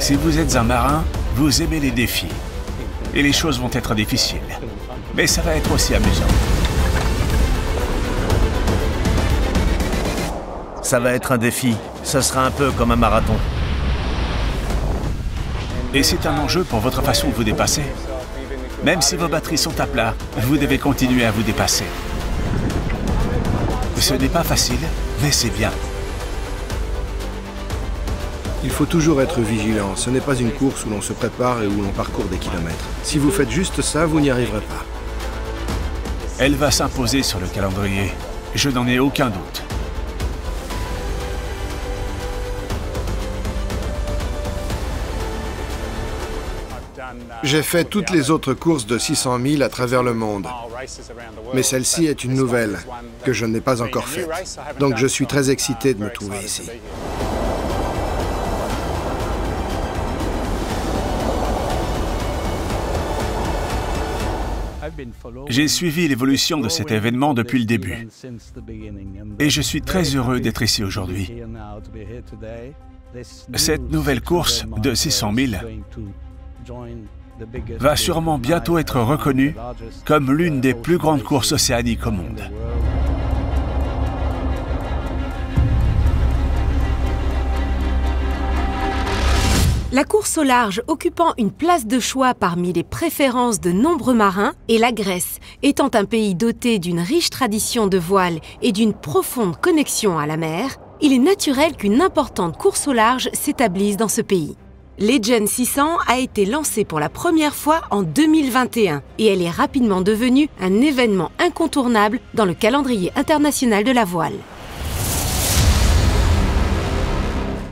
Si vous êtes un marin, vous aimez les défis. Et les choses vont être difficiles. Mais ça va être aussi amusant. Ça va être un défi. Ce sera un peu comme un marathon. Et c'est un enjeu pour votre façon de vous dépasser. Même si vos batteries sont à plat, vous devez continuer à vous dépasser. Ce n'est pas facile, mais c'est bien. Il faut toujours être vigilant. Ce n'est pas une course où l'on se prépare et où l'on parcourt des kilomètres. Si vous faites juste ça, vous n'y arriverez pas. Elle va s'imposer sur le calendrier. Je n'en ai aucun doute. J'ai fait toutes les autres courses de 600 000 à travers le monde. Mais celle-ci est une nouvelle, que je n'ai pas encore faite. Donc je suis très excité de me trouver ici. J'ai suivi l'évolution de cet événement depuis le début. Et je suis très heureux d'être ici aujourd'hui. Cette nouvelle course de 600 000 va sûrement bientôt être reconnue comme l'une des plus grandes courses océaniques au monde. La course au large occupant une place de choix parmi les préférences de nombreux marins, et la Grèce étant un pays doté d'une riche tradition de voile et d'une profonde connexion à la mer, il est naturel qu'une importante course au large s'établisse dans ce pays. Legend 600 a été lancée pour la première fois en 2021 et elle est rapidement devenue un événement incontournable dans le calendrier international de la voile.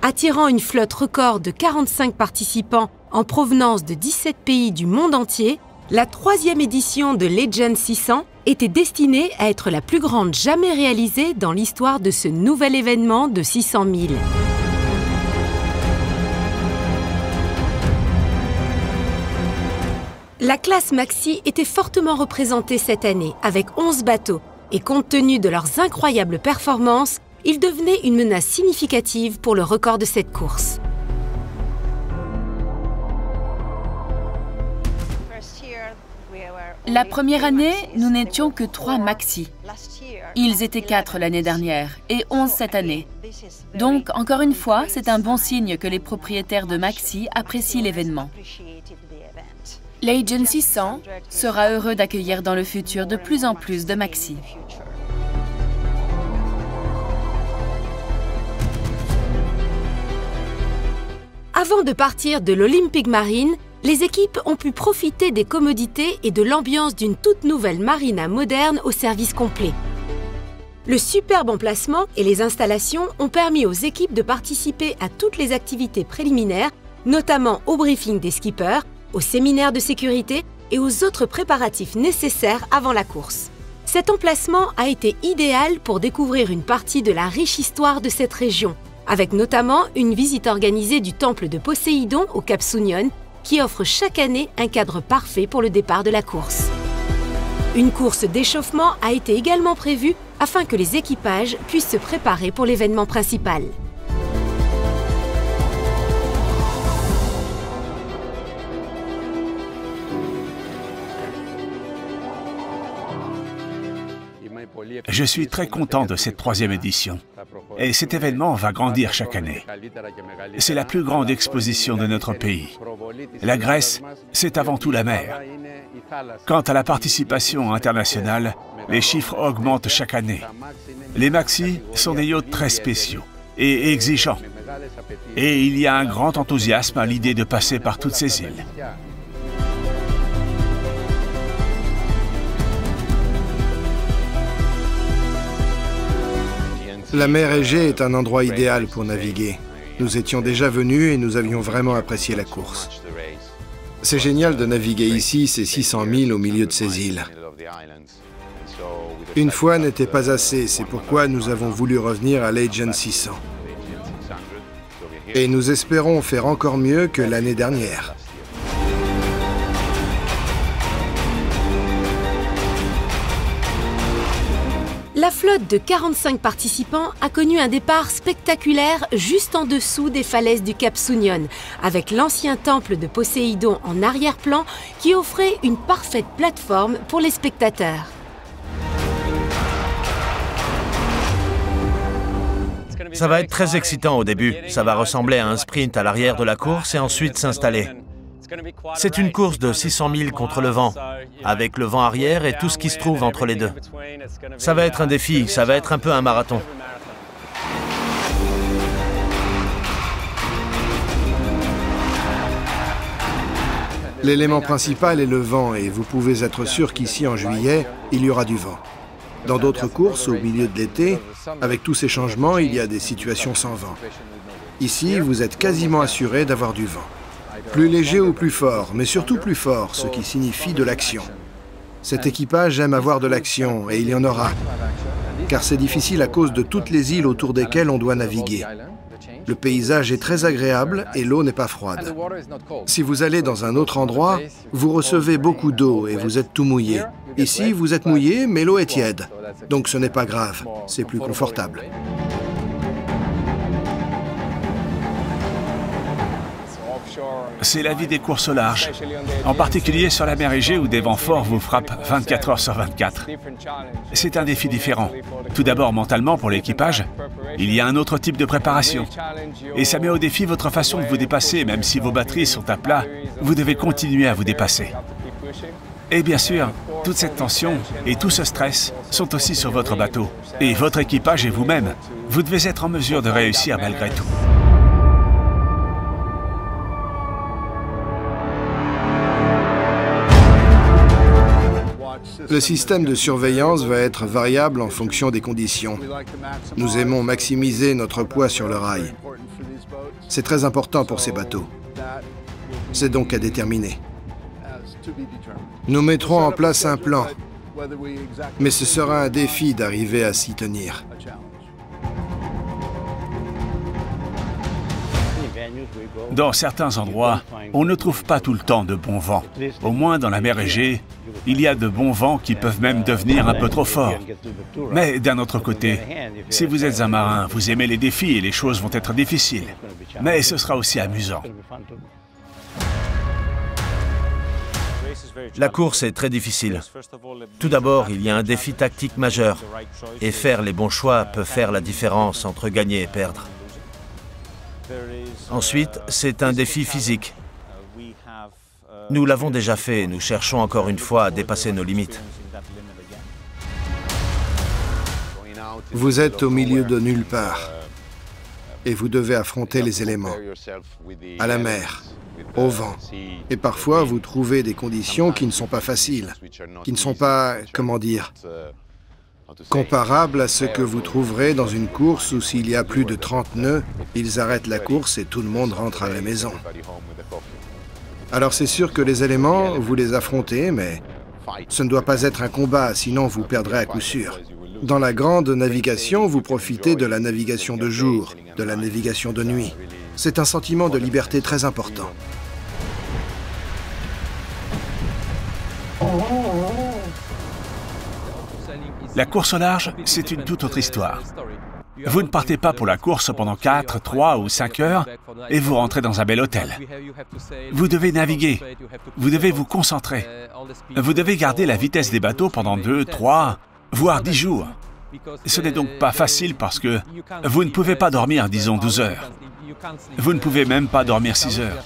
Attirant une flotte record de 45 participants en provenance de 17 pays du monde entier, la 3e édition de Legend 600 était destinée à être la plus grande jamais réalisée dans l'histoire de ce nouvel événement de 600 000. La classe Maxi était fortement représentée cette année avec 11 bateaux et compte tenu de leurs incroyables performances, ils devenaient une menace significative pour le record de cette course. La première année, nous n'étions que 3 Maxi. Ils étaient 4 l'année dernière et 11 cette année. Donc, encore une fois, c'est un bon signe que les propriétaires de Maxi apprécient l'événement. Legend 600 sera heureux d'accueillir dans le futur de plus en plus de Maxi. Avant de partir de l'Olympic Marine, les équipes ont pu profiter des commodités et de l'ambiance d'une toute nouvelle marina moderne au service complet. Le superbe emplacement et les installations ont permis aux équipes de participer à toutes les activités préliminaires, notamment au briefing des skippers, aux séminaires de sécurité et aux autres préparatifs nécessaires avant la course. Cet emplacement a été idéal pour découvrir une partie de la riche histoire de cette région, avec notamment une visite organisée du temple de Poséidon au Cap Sounion, qui offre chaque année un cadre parfait pour le départ de la course. Une course d'échauffement a été également prévue afin que les équipages puissent se préparer pour l'événement principal. Je suis très content de cette 3e édition. Et cet événement va grandir chaque année. C'est la plus grande exposition de notre pays. La Grèce, c'est avant tout la mer. Quant à la participation internationale, les chiffres augmentent chaque année. Les Maxi sont des yachts très spéciaux et exigeants. Et il y a un grand enthousiasme à l'idée de passer par toutes ces îles. La mer Égée est un endroit idéal pour naviguer. Nous étions déjà venus et nous avions vraiment apprécié la course. C'est génial de naviguer ici, ces 600 000 au milieu de ces îles. Une fois n'était pas assez, c'est pourquoi nous avons voulu revenir à Legend 600. Et nous espérons faire encore mieux que l'année dernière. La flotte de 45 participants a connu un départ spectaculaire juste en dessous des falaises du Cap Sounion, avec l'ancien temple de Poséidon en arrière-plan qui offrait une parfaite plateforme pour les spectateurs. Ça va être très excitant au début. Ça va ressembler à un sprint à l'arrière de la course et ensuite s'installer. C'est une course de 600 000 contre le vent, avec le vent arrière et tout ce qui se trouve entre les deux. Ça va être un défi, ça va être un peu un marathon. L'élément principal est le vent et vous pouvez être sûr qu'ici en juillet, il y aura du vent. Dans d'autres courses, au milieu de l'été, avec tous ces changements, il y a des situations sans vent. Ici, vous êtes quasiment assuré d'avoir du vent. Plus léger ou plus fort, mais surtout plus fort, ce qui signifie de l'action. Cet équipage aime avoir de l'action, et il y en aura. Car c'est difficile à cause de toutes les îles autour desquelles on doit naviguer. Le paysage est très agréable et l'eau n'est pas froide. Si vous allez dans un autre endroit, vous recevez beaucoup d'eau et vous êtes tout mouillé. Ici, vous êtes mouillé, mais l'eau est tiède. Donc ce n'est pas grave, c'est plus confortable. C'est la vie des courses au large, en particulier sur la mer Égée où des vents forts vous frappent 24 heures sur 24. C'est un défi différent. Tout d'abord mentalement pour l'équipage, il y a un autre type de préparation. Et ça met au défi votre façon de vous dépasser, même si vos batteries sont à plat, vous devez continuer à vous dépasser. Et bien sûr, toute cette tension et tout ce stress sont aussi sur votre bateau. Et votre équipage et vous-même, vous devez être en mesure de réussir malgré tout. Le système de surveillance va être variable en fonction des conditions. Nous aimons maximiser notre poids sur le rail. C'est très important pour ces bateaux. C'est donc à déterminer. Nous mettrons en place un plan, mais ce sera un défi d'arriver à s'y tenir. Dans certains endroits, on ne trouve pas tout le temps de bon vent. Au moins dans la mer Égée, il y a de bons vents qui peuvent même devenir un peu trop forts. Mais d'un autre côté, si vous êtes un marin, vous aimez les défis et les choses vont être difficiles. Mais ce sera aussi amusant. La course est très difficile. Tout d'abord, il y a un défi tactique majeur. Et faire les bons choix peut faire la différence entre gagner et perdre. Ensuite, c'est un défi physique. Nous l'avons déjà fait et nous cherchons encore une fois à dépasser nos limites. Vous êtes au milieu de nulle part et vous devez affronter les éléments, à la mer, au vent. Et parfois, vous trouvez des conditions qui ne sont pas faciles, qui ne sont pas, comment dire, comparables à ce que vous trouverez dans une course où s'il y a plus de 30 nœuds, ils arrêtent la course et tout le monde rentre à la maison. Alors c'est sûr que les éléments, vous les affrontez, mais ce ne doit pas être un combat, sinon vous perdrez à coup sûr. Dans la grande navigation, vous profitez de la navigation de jour, de la navigation de nuit. C'est un sentiment de liberté très important. La course au large, c'est une toute autre histoire. Vous ne partez pas pour la course pendant 4, 3 ou 5 heures et vous rentrez dans un bel hôtel. Vous devez naviguer, vous devez vous concentrer. Vous devez garder la vitesse des bateaux pendant 2, 3, voire 10 jours. Ce n'est donc pas facile parce que vous ne pouvez pas dormir, disons, 12 heures. Vous ne pouvez même pas dormir 6 heures.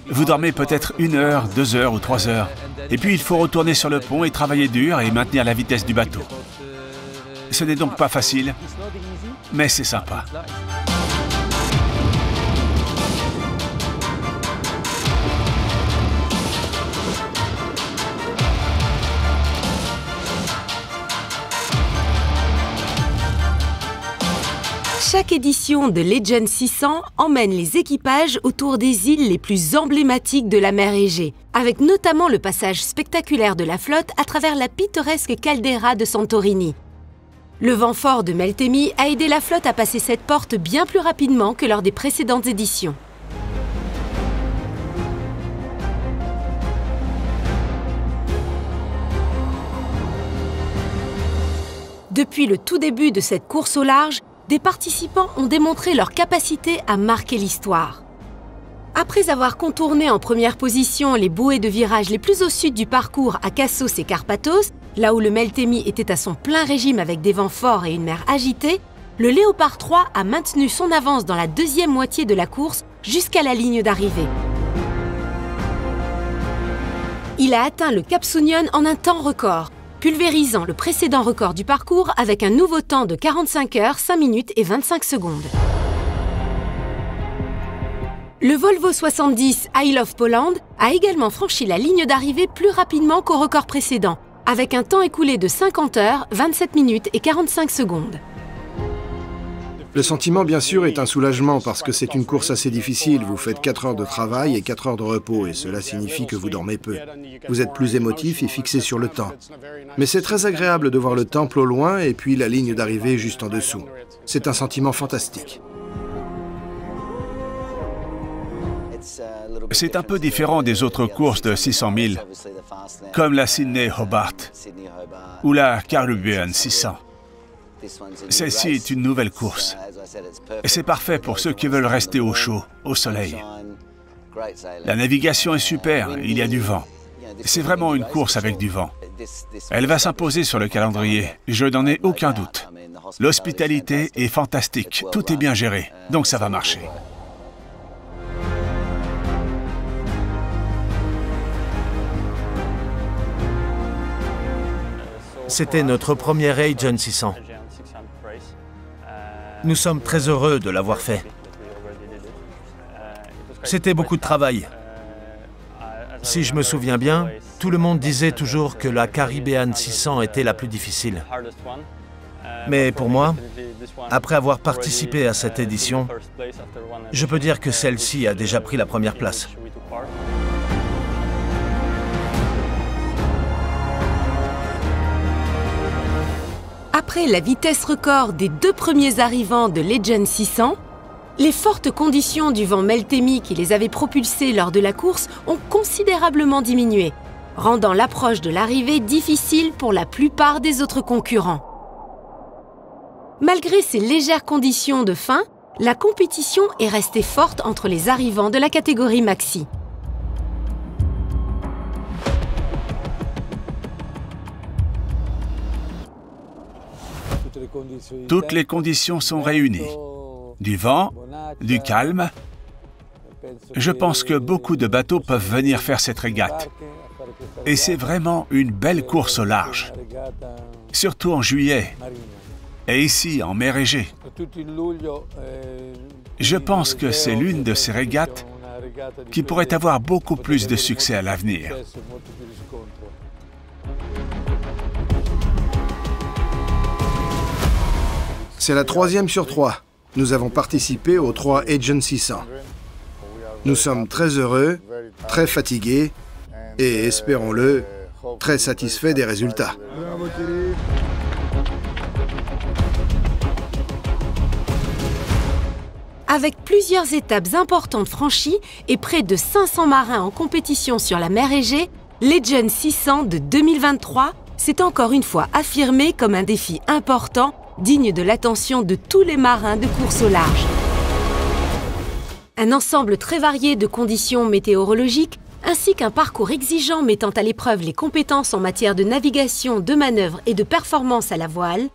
Vous dormez peut-être 1 heure, 2 heures ou 3 heures. Et puis il faut retourner sur le pont et travailler dur et maintenir la vitesse du bateau. Ce n'est donc pas facile, mais c'est sympa. Chaque édition de Legend 600 emmène les équipages autour des îles les plus emblématiques de la mer Égée, avec notamment le passage spectaculaire de la flotte à travers la pittoresque caldeira de Santorini. Le vent fort de Meltemi a aidé la flotte à passer cette porte bien plus rapidement que lors des précédentes éditions. Depuis le tout début de cette course au large, des participants ont démontré leur capacité à marquer l'histoire. Après avoir contourné en première position les bouées de virage les plus au sud du parcours à Kassos et Karpathos, là où le Meltemi était à son plein régime avec des vents forts et une mer agitée, le Léopard 3 a maintenu son avance dans la deuxième moitié de la course jusqu'à la ligne d'arrivée. Il a atteint le Cap Sounion en un temps record, pulvérisant le précédent record du parcours avec un nouveau temps de 45 heures, 5 minutes et 25 secondes. Le Volvo 70 Isle of Poland a également franchi la ligne d'arrivée plus rapidement qu'au record précédent, avec un temps écoulé de 50 heures, 27 minutes et 45 secondes. Le sentiment, bien sûr, est un soulagement parce que c'est une course assez difficile. Vous faites 4 heures de travail et 4 heures de repos et cela signifie que vous dormez peu. Vous êtes plus émotif et fixé sur le temps. Mais c'est très agréable de voir le temple au loin et puis la ligne d'arrivée juste en dessous. C'est un sentiment fantastique. C'est un peu différent des autres courses de 600 000, comme la Sydney-Hobart ou la Caribbean 600. Celle-ci est une nouvelle course. Et c'est parfait pour ceux qui veulent rester au chaud, au soleil. La navigation est super, il y a du vent. C'est vraiment une course avec du vent. Elle va s'imposer sur le calendrier, je n'en ai aucun doute. L'hospitalité est fantastique, tout est bien géré, donc ça va marcher. C'était notre premier Agent 600. Nous sommes très heureux de l'avoir fait. C'était beaucoup de travail. Si je me souviens bien, tout le monde disait toujours que la Caribbean 600 était la plus difficile. Mais pour moi, après avoir participé à cette édition, je peux dire que celle-ci a déjà pris la première place. Après la vitesse record des 2 premiers arrivants de Legend 600, les fortes conditions du vent Meltemi qui les avait propulsés lors de la course ont considérablement diminué, rendant l'approche de l'arrivée difficile pour la plupart des autres concurrents. Malgré ces légères conditions de fin, la compétition est restée forte entre les arrivants de la catégorie Maxi. Toutes les conditions sont réunies. Du vent, du calme. Je pense que beaucoup de bateaux peuvent venir faire cette régate. Et c'est vraiment une belle course au large. Surtout en juillet. Et ici, en mer Égée. Je pense que c'est l'une de ces régates qui pourrait avoir beaucoup plus de succès à l'avenir. C'est la 3e sur 3. Nous avons participé aux 3 Agent 600. Nous sommes très heureux, très fatigués et, espérons-le, très satisfaits des résultats. Avec plusieurs étapes importantes franchies et près de 500 marins en compétition sur la mer Égée, Legend 600 de 2023 s'est encore une fois affirmé comme un défi important digne de l'attention de tous les marins de course au large. Un ensemble très varié de conditions météorologiques, ainsi qu'un parcours exigeant mettant à l'épreuve les compétences en matière de navigation, de manœuvre et de performance à la voile,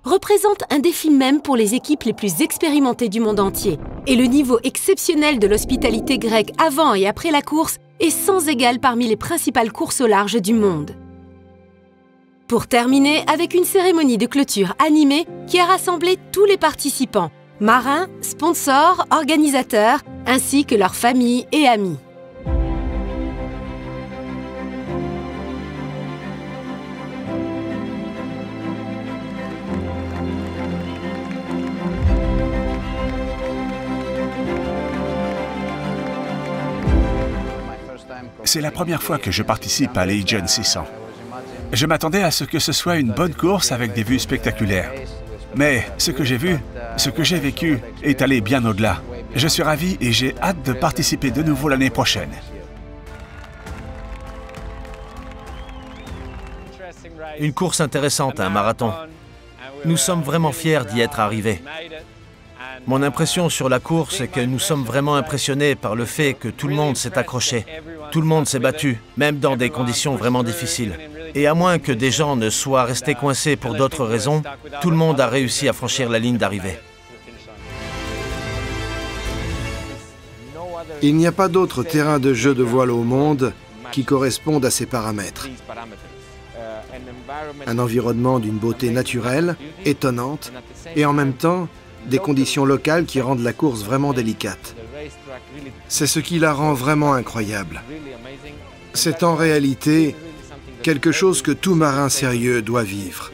représente un défi même pour les équipes les plus expérimentées du monde entier. Et le niveau exceptionnel de l'hospitalité grecque avant et après la course est sans égal parmi les principales courses au large du monde. Pour terminer avec une cérémonie de clôture animée qui a rassemblé tous les participants, marins, sponsors, organisateurs, ainsi que leurs familles et amis. C'est la première fois que je participe à l'Agent 600. Je m'attendais à ce que ce soit une bonne course avec des vues spectaculaires. Mais ce que j'ai vu, ce que j'ai vécu, est allé bien au-delà. Je suis ravi et j'ai hâte de participer de nouveau l'année prochaine. Une course intéressante, un marathon. Nous sommes vraiment fiers d'y être arrivés. Mon impression sur la course est que nous sommes vraiment impressionnés par le fait que tout le monde s'est accroché. Tout le monde s'est battu, même dans des conditions vraiment difficiles. Et à moins que des gens ne soient restés coincés pour d'autres raisons, tout le monde a réussi à franchir la ligne d'arrivée. Il n'y a pas d'autre terrain de jeu de voile au monde qui corresponde à ces paramètres. Un environnement d'une beauté naturelle, étonnante, et en même temps, des conditions locales qui rendent la course vraiment délicate. C'est ce qui la rend vraiment incroyable. C'est en réalité quelque chose que tout marin sérieux doit vivre.